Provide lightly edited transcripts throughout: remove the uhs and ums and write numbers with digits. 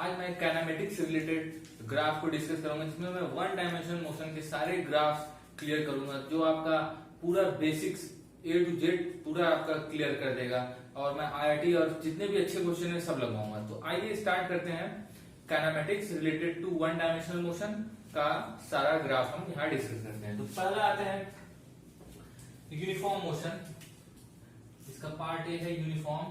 आज मैं काइनेमेटिक्स से रिलेटेड ग्राफ को डिस्कस करूंगा, जिसमें मैं वन डायमेंशनल मोशन के सारे ग्राफ्स क्लियर करूंगा, जो आपका पूरा बेसिक्स A to Z पूरा आपका क्लियर कर देगा। और मैं IIT और जितने भी अच्छे क्वेश्चन है सब लगाऊंगा। तो आइए स्टार्ट करते हैं kinematics related to one dimensional motion का सारा ग्राफ हम यहाँ डिस्कस करते हैं। तो पहला आते हैं यूनिफॉर्म मोशन। इसका पार्ट ए है यूनिफॉर्म।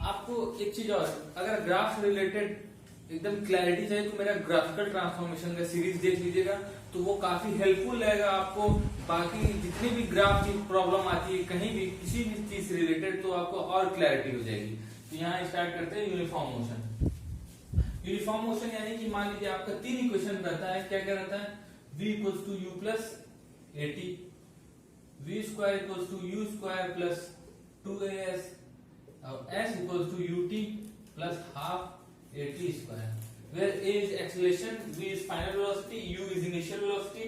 आपको एक चीज और, अगर ग्राफ से रिलेटेड एकदम क्लैरिटी चाहिए तो मेरा ग्राफिकल ट्रांसफॉर्मेशन का सीरीज देख लीजिएगा, तो वो काफी हेल्पफुल रहेगा आपको। बाकी जितनी भी ग्राफ की प्रॉब्लम आती है कहीं भी किसी भी चीज से रिलेटेड, तो आपको और क्लैरिटी हो जाएगी। तो यहाँ स्टार्ट करते हैं यूनिफॉर्म मोशन। यूनिफॉर्म मोशन यानी कि मान लीजिए आपका तीन इक्वेशन रहता है। क्या क्या रहता है? v equals to u plus at, v square equals to u square plus 2as, और s equals to ut plus half at square, where a is acceleration, v is final velocity, u is initial velocity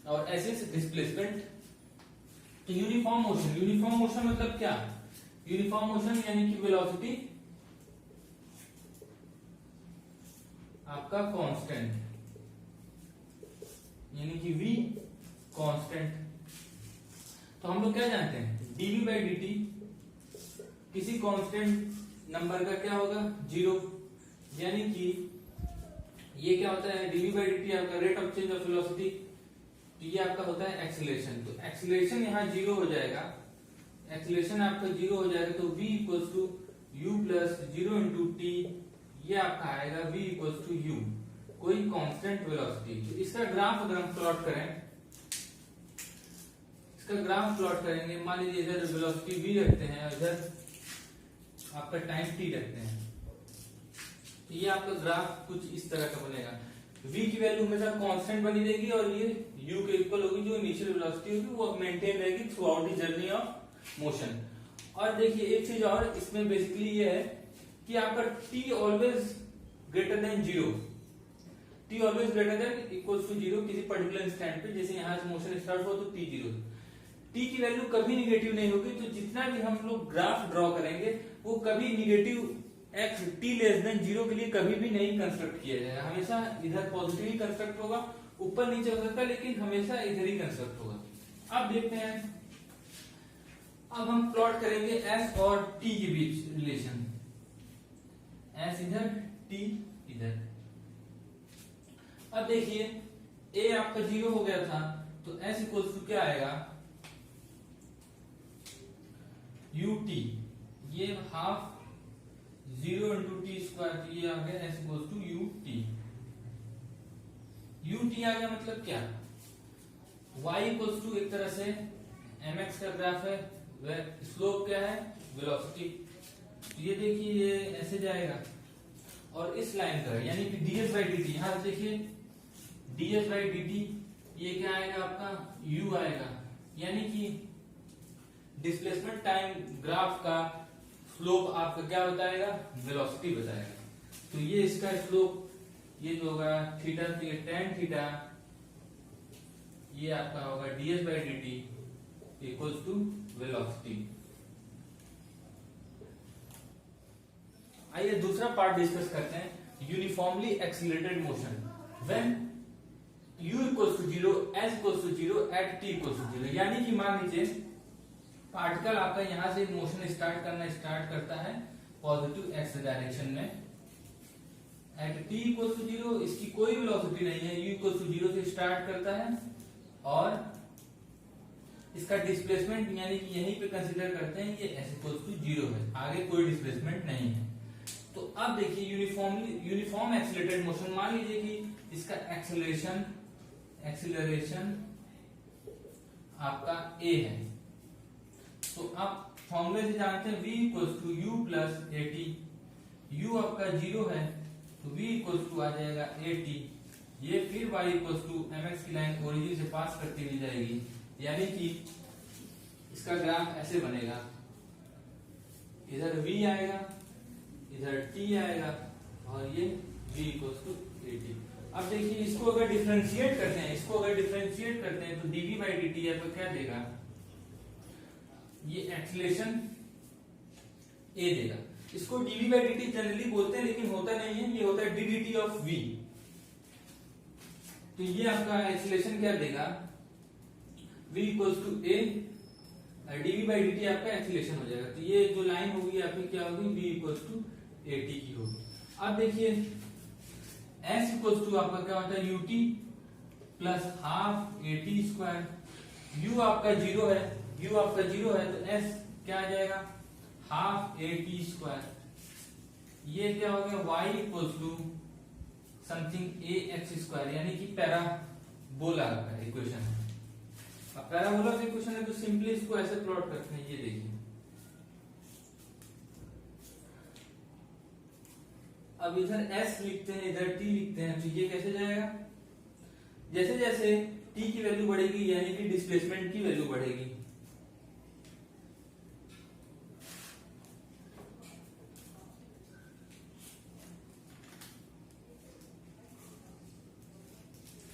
और s is displacement। तो uniform motion मतलब क्या? Uniform motion यानी कि velocity आपका constant, यानी कि v कांस्टेंट। तो हम लोग क्या जानते हैं? dv by dt किसी कांस्टेंट नंबर का क्या होगा? 0। यानी कि ये क्या होता है? dv by dt आपका rate of change of velocity, तो ये आपका होता है एक्सीलरेशन। तो एक्सीलरेशन यहाँ 0 हो जाएगा, एक्सीलरेशन आपका 0 हो जाएगा। तो v equals to u plus 0 into t, ये आपका आएगा v इक्वल्स टू u, कोई कांस्टेंट वेलोसिटी। तो इसका ग्राफ अगर हम प्लॉट करें, इसका ग्राफ प्लॉट करेंगे, मान लीजिए इधर वेलोसिटी v रखते हैं और इधर आपका टाइम t रखते हैं, तो ये आपका ग्राफ कुछ इस तरह का बनेगा। v की वैल्यू हमेशा कांस्टेंट बनी रहेगी और ये u के इक्वल होगी, जो इनिशियल वेलोसिटी होगी वो मेंटेन रहेगी through out the journey of motion. और देखिए एक चीज और इसमें बेसिकली ये है कि आपका t always greater than 0, t always greater than equals to 0 किसी पर्टिकुलर इंस्टेंट पे। जैसे यहाँ से मोशन स्टार्ट हो तो t 0, t की वैल्यू कभी निगेटिव नहीं होगी। तो जितना भी हम लोग ग्राफ ड्रॉ करेंगे वो कभी negative x t less than 0 के लिए कभी भी नहीं कंस्ट्रक्ट किया जाएगा। हमेशा इधर पॉजिटिव ही कंस्ट्रक्ट होगा, ऊपर नीचे हो सकता है लेकिन हमेशा इधर ही कंस्ट्रक्ट होगा। अब देखते हैं, अब हम प्लॉट करेंगे s और t के बीच रिलेशन। s इधर, t इधर। अब देखिए a आपका 0 हो गया था, तो s इक्वल्स टू क्या आएगा? ut, ये हाफ 0 इंटू टी स्क्वायर, तो ये आ गया s equals to ut। ut आ गया मतलब क्या? y इक्वल्स टू एक तरह से mx का ग्राफ है, वह स्लोप क्या है? वेलोसिटी। तो ये देखिए ये ऐसे जाएगा और इस लाइन का यानी कि ds बाई dt, यहां से देखिए ds बाई dt, ये क्या आएगा आपका? u आएगा, यानी कि डिस्प्लेसमेंट टाइम ग्राफ का स्लोप आपका क्या बताएगा? वेलोसिटी बताएगा। तो ये इसका स्लोप, ये जो होगा थीटा, तो ये tan थीटा, ये आपका होगा ds by dt equals to velocity. आइए दूसरा पार्ट डिस्कस करते हैं, uniformly accelerated motion when u equals to 0, s equals to 0 at t equals to 0। यानी कि मान लीजिए पार्टिकल आपका यहां से मोशन स्टार्ट करता है पॉजिटिव एक्स डायरेक्शन में एट t इक्वल्स टू 0, इसकी कोई वेलोसिटी नहीं है, u इक्वल्स टू 0 से स्टार्ट करता है और इसका डिस्प्लेसमेंट यानी कि यहीं पे कंसीडर करते हैं ये s इक्वल्स टू 0 है, आगे कोई डिस्प्लेसमेंट नहीं है। तो अब देखिए यूनिफॉर्म एक्सीलरेटेड मोशन, मान लीजिए कि इसका एक्सीलरेशन आपका a है, तो आप फॉर्मूले से जानते हैं v equals to u plus at, u आपका 0 है तो v इक्वल्स टू आ जाएगा at, ये फिर y इक्वल्स टू mx की लाइन ओरिजिन से पास करती हुई जाएगी, यानी कि इसका ग्राफ ऐसे बनेगा, इधर v आएगा, इधर t आएगा और ये v इक्वल्स टू at। अब देखिए इसको अगर डिफरेंशिएट करते हैं, तो dv बाई dt आपको क्या देगा? ये एक्सीलरेशन ए देगा। इसको dv बाई dt जनरली बोलते हैं, लेकिन होता नहीं है, ये होता है ddt ऑफ v। तो ये आपका एक्सीलरेशन क्या देगा, v equals to a, dv by dt आपका एक्सीलरेशन हो जाएगा। तो ये जो लाइन होगी आपकी क्या होगी, v इक्वल्स टू at की होगी। अब देखिए s इक्वल्स टू आपका क्या होता है, ut plus half at square. u आपका जीरो है, u आपका जीरो है, तो s क्या आ जाएगा, हाफ at स्क्वायर। ये क्या हो गया, y equals to something ax square, यानी कि पैराबोला का इक्वेशन है। अब पैराबोला का इक्वेशन है तो सिंपली इसको ऐसे प्लॉट करते हैं, ये देखिए। अब इधर s लिखते हैं, इधर t लिखते हैं, तो ये कैसे जाएगा, जैसे जैसे t की वैल्यू बढ़ेगी यानी कि डिस्प्लेसमेंट की वैल्यू बढ़ेगी।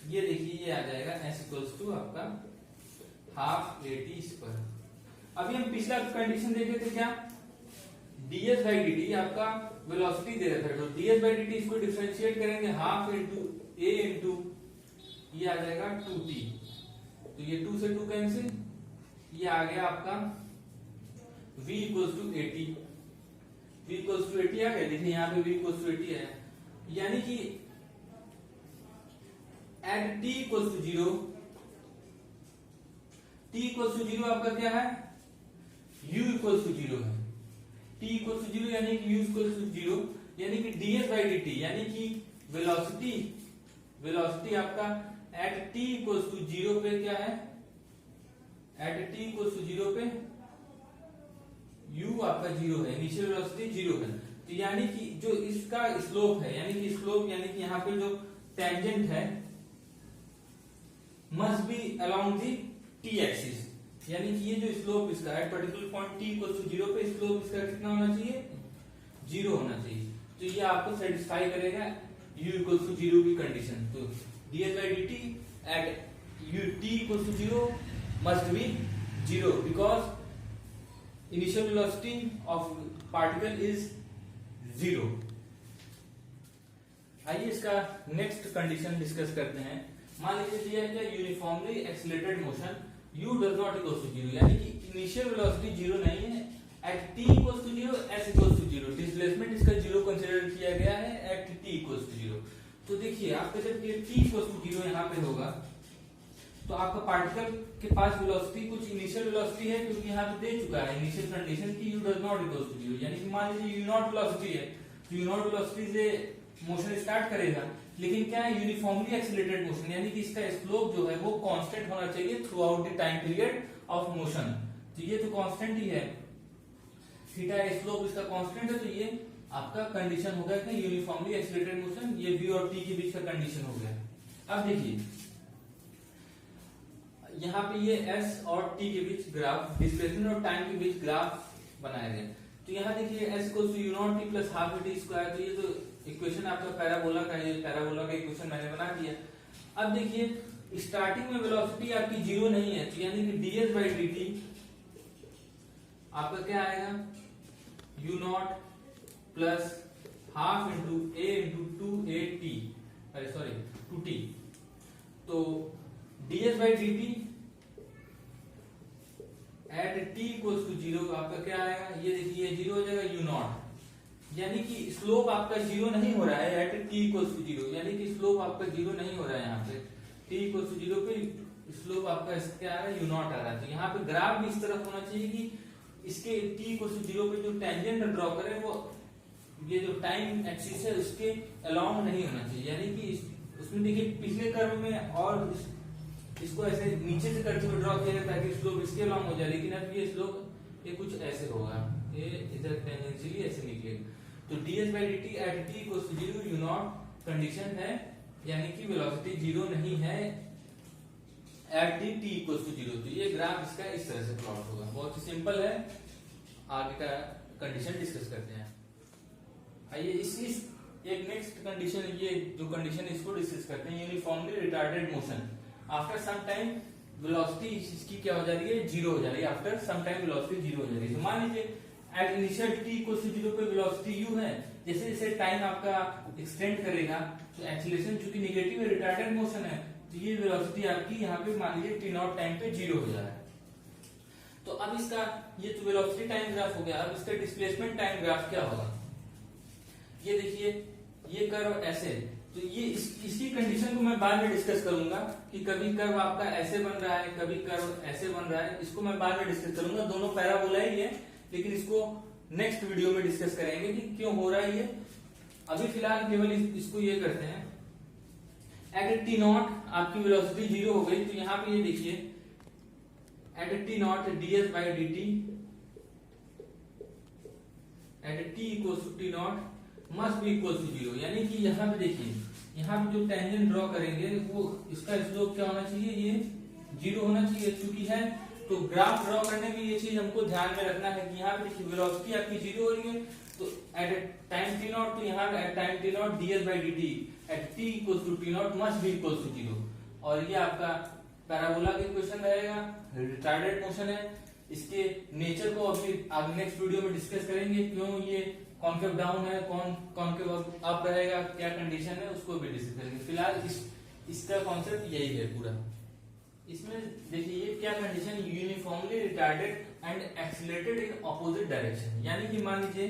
ये देखिए ये आ जाएगा s इक्वल्स टू आपका हाफ at स्क्वायर। अभी हम पिछला कंडीशन देखे थे क्या, ds बाई dt आपका वेलोसिटी दे रहा था, तो ds बाई dt इसको डिफरेंशिएट करेंगे हाफ इंटू a इंटू ये आ जाएगा 2t, तो ये 2 से 2 कैंसिल, ये आ गया आपका v equals to 80, v equals to 80 आ गया। देखिए यहाँ पे v इक्वल्स टू 80 है, यानी कि at t equals to 0, t equals to 0 आपका क्या है, u इक्वल्स टू 0 है। t इक्वल्स टू 0 यानी कि u इक्वल्स टू 0, यानी कि ds बाई dt, यानी कि वेलोसिटी आपका एट t इक्वल्स टू 0 पे क्या है, एट t इक्वल्स टू 0 पे u आपका 0 है, इनिशियल वेलोसिटी 0 है। तो यानी कि जो इसका स्लोप है, यानी कि स्लोप यानी कि यहाँ पे जो टेंजेंट है must be along the t axis, यानी कि ये जो स्लोप इसका है particular point t equals to 0 पे स्लोप इसका कितना होना चाहिए, 0 होना चाहिए। तो ये आपको सेटिस्फाई करेगा u इक्वल्स टू 0 की कंडीशन। तो ds by dt at u t equals to 0 must be 0 because initial velocity of particle is 0। आइए इसका नेक्स्ट कंडीशन डिस्कस करते हैं। मान लीजिए दिया है क्या, uniformly accelerated motion u does not equals to 0, यानी कि इनिशियल वेलोसिटी 0 नहीं है, at t equals to 0 s equals to 0, displacement इसका 0 कंसीडर किया गया है at t equals to 0। तो देखिए आपका जब ये t equals to 0 यहाँ पे होगा तो आपका पार्टिकल के पास वेलोसिटी कुछ इनिशियल वेलोसिटी है, क्योंकि यहाँ पे दे चुका है इनिशियल कंडीशन की u does not equals to 0, यानी कि मान लीजिए u नॉट वेलोसिटी है, तो u नॉट वेलोसिटी से मोशन स्टार्ट करेगा, लेकिन क्या है यूनिफॉर्मली एक्सीलरेटेड मोशन, यानी कि इसका स्लोप जो है वो कांस्टेंट होना चाहिए through out the time period of motion. तो ये तो कांस्टेंट ही है, थीटा स्लोप इसका कांस्टेंट है, तो ये आपका कंडीशन हो गया कि यूनिफॉर्मली एक्सीलरेटेड मोशन, ये v और t के बीच का कंडीशन हो गया। अब देखिए यहाँ पे ये s और t के बीच ग्राफ, डिस्प्लेसमेंट और टाइम के बीच ग्राफ बनाया गया। तो यहाँ देखिए s equals to u not t plus half t square, तो ये तो इक्वेशन आपका पैराबोला का है, पैराबोला का इक्वेशन मैंने बना दिया। अब देखिए स्टार्टिंग में वेलोसिटी आपकी 0 नहीं है, तो यानी कि ds बाई dt आपका क्या आएगा, u not plus half into a into 2at, अरे सॉरी 2t, तो ds by dt at t equals to 0 आपका क्या आएगा, ये देखिए 0 हो जाएगा u नॉट, यानी कि स्लोप आपका 0 नहीं हो रहा है एट t इक्वल्स टू 0, यानी कि स्लोप आपका 0 नहीं हो रहा है, यहाँ पे t इक्वल्स टू 0 पे स्लोप आपका क्या आ रहा है, u नॉट आ रहा है। तो यहाँ पे ग्राफ भी इस तरफ होना चाहिए कि इसके t इक्वल्स टू 0 पे जो टेंजेंट ड्रॉ करे वो ये जो टाइम एक्सिस है उसके अलोंग नहीं होना चाहिए, यानी कि उसमें देखिए पिछले कर्व में और इसको ऐसे नीचे से करते हुए ड्रॉ किया गया ताकि स्लोप इसके अलोंग हो जाए, लेकिन अब ये स्लोप ये कुछ ऐसे होगा, ये इधर टेंजेंशियली ऐसे निकलेगा। तो ds by dt at t equals to 0 u not condition है, यानी कि वेलोसिटी 0 नहीं है at t equals to 0। तो ये ग्राफ इसका इस तरह से प्लॉट होगा, बहुत ही सिंपल है। आगे का कंडीशन डिस्कस करते हैं। आइए इस एक नेक्स्ट कंडीशन, ये जो कंडीशन इसको डिस्कस करते हैं, uniformly retarded motion after some time velocity इसकी क्या हो जा रही है, जीरो हो जा रही है। After some time velocity zero हो जा रही है। तो मान लीजिए at initial t equal to 0 पे वेलोसिटी u है, जैसे जैसे टाइम आपका एक्सटेंड करेगा तो एक्सीलरेशन चूंकि नेगेटिव है, रिटार्डेड मोशन है, तो ये वेलोसिटी आपकी यहाँ पे मान लीजिए t नॉट टाइम पे जीरो हो जा रहा है। तो अब इसका ये तो वेलोसिटी टाइम ग्राफ हो गया। अब इसका डिस्प्लेसमेंट टाइम ग्राफ क्या होगा, ये देखिए ये कर्व ऐसे, तो ये इसी कंडीशन को मैं बाद में डिस्कस करूंगा कि कभी कर्व आपका ऐसे बन रहा है, कभी कर्व ऐसे बन रहा है, इसको मैं बाद में डिस्कस करूंगा। दोनों पैराबोला ही है, लेकिन इसको नेक्स्ट वीडियो में डिस्कस करेंगे कि क्यों हो रहा है ये। अभी फिलहाल केवल इसको ये करते हैं। एट टी नॉट आपकी वेलोसिटी जीरो हो गई, तो यहाँ पे ये देखिए at t not ds by d t at t equal to t not must be equal to zero. यानी कि यहाँ पे देखिए, यहाँ पे जो टेंजेंट ड्रॉ करेंगे वो इसका स्लोप क्या होना चाहिए, ये जीरो होना चाहिए। चूंकि है तो ग्राफ ड्रॉ करने में ये चीज हमको ध्यान में रखना है कि यहाँ पे देखिए वेलोसिटी आपकी जीरो हो रही है, तो एट टाइम टी नॉट, तो यहाँ at time t not ds by d t at t equal to t not must be equal to zero. और ये आपका पैराबोला का इक्वेशन रहेगा, रिटार्डेड मोशन है। इसके नेचर को अभी आगे नेक्स्ट वीडियो में डिस्कस करेंगे, क्यों ये कॉन्केव डाउन है, कॉन्केव अप रहेगा, क्या कंडीशन है, उसको भी डिस्कस करेंगे। फिलहाल इसका कॉन्सेप्ट यही है पूरा। इसमें देखिए ये क्या condition, uniformly retarded and accelerated in opposite direction. यानी कि मान लीजिए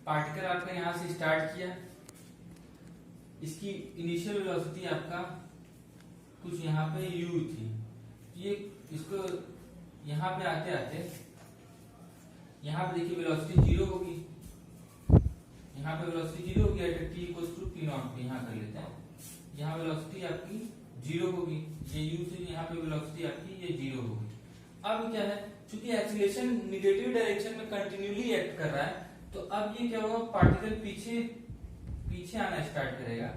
पार्टिकल आपका यहां से स्टार्ट किया, इसकी इनिशियल वेलोसिटी आपका कुछ यहाँ पे u थी, ये इसको यहाँ पे आते आते यहाँ पे देखिए वेलोसिटी जीरो होगी, यहाँ पे वेलोसिटी जीरो होगी at t equal to t not पे, यहाँ कर लेते हैं। यहाँ वेलोसिटी आपकी जीरो होगी, ये u से यहाँ पे वेलोसिटी आपकी ये जीरो होगी। अब क्या है, चूंकि एक्सीलरेशन निगेटिव डायरेक्शन में कंटिन्यूली एक्ट कर रहा है, तो अब ये क्या होगा, पार्टिकल पीछे आना स्टार्ट करेगा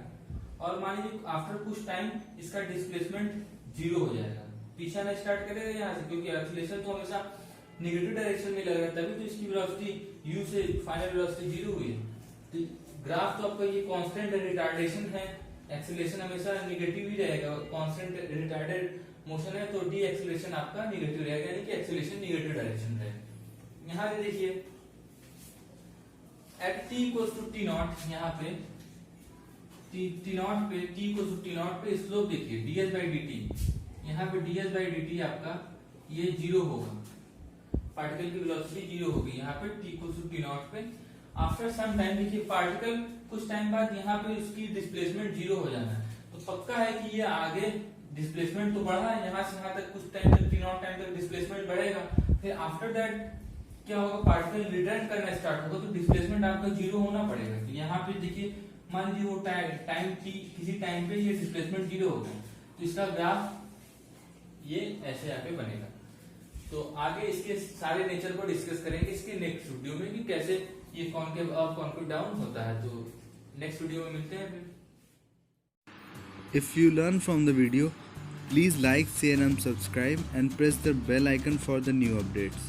और मान लीजिए आफ्टर कुछ टाइम इसका डिस्प्लेसमेंट जीरो हो जाएगा, पीछे आना स्टार्ट करेगा यहाँ से, क्योंकि एक्सीलरेशन तो हमेशा नेगेटिव डायरेक्शन में लग रहा है, तभी तो इसकी वेलोसिटी u से फाइनल वेलोसिटी जीरो हुई है। तो ग्राफ तो आपका ये कांस्टेंट रिटार्डेशन है, एक्सीलरेशन हमेशा नेगेटिव ही रहेगा, कांस्टेंट रिटार्डेड मोशन है, तो डी एक्सीलरेशन आपका नेगेटिव रहेगा, यानी कि एक्सीलरेशन नेगेटिव डायरेक्शन रहेगा। यहाँ पे देखिए at t equal to t not, यहाँ पे टी नॉट पे t equal to t not पे स्लोप देखिए ds बाई डी टी, यहाँ पे ds बाई डी टी आपका ये जीरो होगा, पार्टिकल की वेलोसिटी जीरो होगी यहाँ पे t equal to t not पे। आफ्टर सम टाइम देखिए पार्टिकल कुछ टाइम बाद यहाँ पे उसकी डिस्प्लेसमेंट जीरो हो जाना है, तो पक्का है कि ये आगे डिस्प्लेसमेंट तो बढ़ा है, यहाँ से यहाँ तक कुछ टाइम तक टी नॉट टाइम तक डिस्प्लेसमेंट बढ़ेगा, फिर आफ्टर दैट क्या होगा, पार्टिकल रिटर्न करना स्टार्ट होगा, तो डिस्प्लेसमेंट आपका जीरो होना पड़ेगा। तो यहाँ पे देखिए मान लीजिए वो टाइम t किसी टाइम पे ये डिस्प्लेसमेंट जीरो हो गया, तो इसका ग्राफ ये ऐसे यहाँ पे बनेगा। तो आगे इसके सारे नेचर को डिस्कस करेंगे इसके नेक्स्ट वीडियो में कि कैसे ये कॉन्केव अप कॉन्केव डाउन होता है। तो नेक्स्ट वीडियो में मिलते हैं फिर। If you learn from the video, please like, share and subscribe and press the bell icon for the new updates.